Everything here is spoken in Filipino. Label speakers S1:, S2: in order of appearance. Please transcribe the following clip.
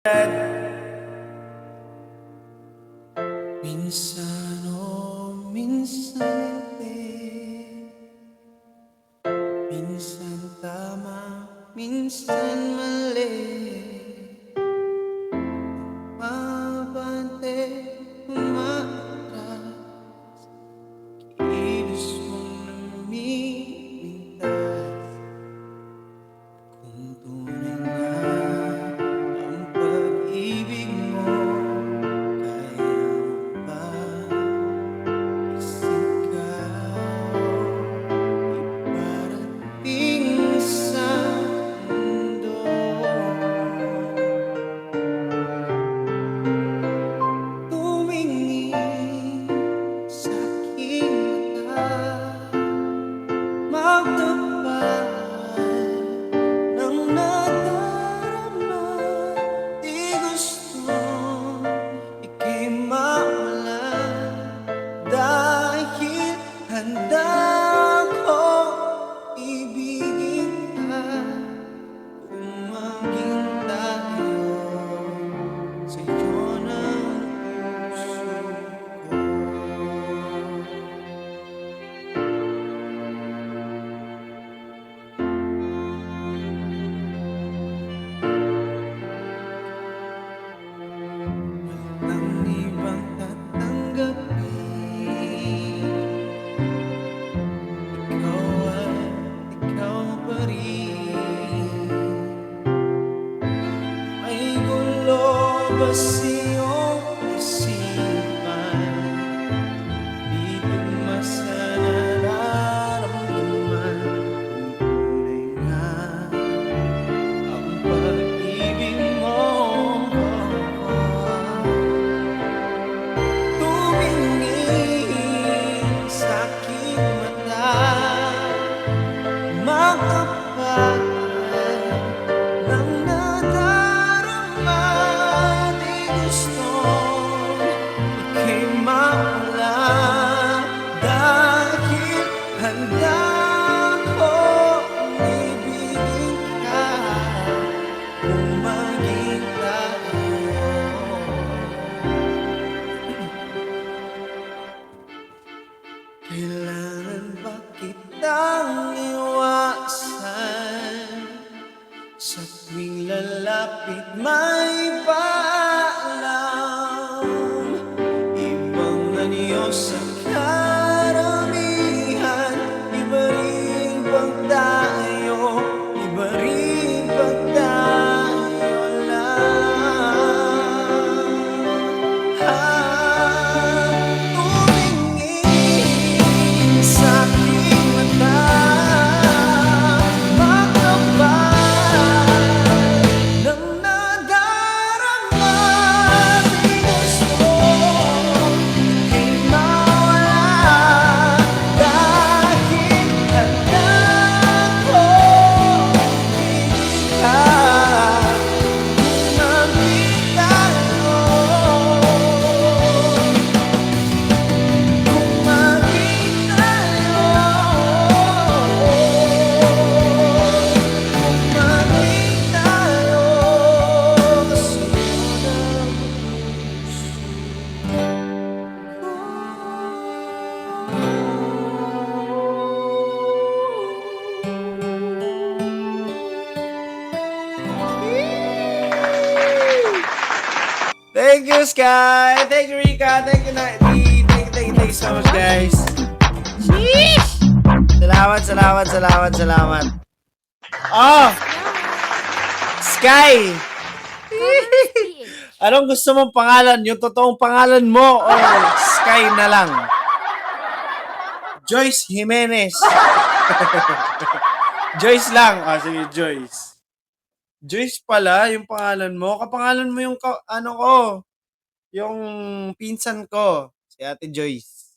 S1: Minsan minsan hindi. Minsan tama, minsan mali. Mabante, umaatras, kilos mong namimigtas. Kung tunay nga ang pag-ibig mo, kaya mo ba isigaw? Iparating sa mundo tumingin sa'king mata, magtapat ng nadarama. Di gustong ika'y mawala, dahil handa akong ibigin ka. Kung maging tayo, sa'yo ng puso ko. Walang ibang tatanggapin, ikaw at ikaw pa rin. May gulo ba sa'yong isipan? Di tugma sa nararamdaman. Kung tunay nga ang pag-ibig mo, tumingin sa'king mata, magtapat ng nadarama. Di gustong ika'y mawala, dahil handa akong ibigin ka. Kung maging tayo, kailangan ba kitang iwasan? Sa tuwing lalapit may paalam, ibang anyo sa karamihan. Iba rin pag tayo, iba rin pag tayo lang. Tumingin sa'king mata, magtapat ng nadarama. Di gustong ika'y mawala, dahil handa akong ibigin ka. Kung maging tayo, kung maging tayo, kung maging tayo, sa'yo ng Thank you, Sky. Thank you, Rika. Thank you, Nati. Thank you so much, guys. Salamat. Oh, Sky. Anong gusto mong pangalan? Yung totoong pangalan mo o Sky na lang? Joyce Jimenez. Joyce lang. Ah, sige, Joyce. Joyce pala yung pangalan mo. Kapangalan mo yung ano ko, yung pinsan ko, si Ate Joyce.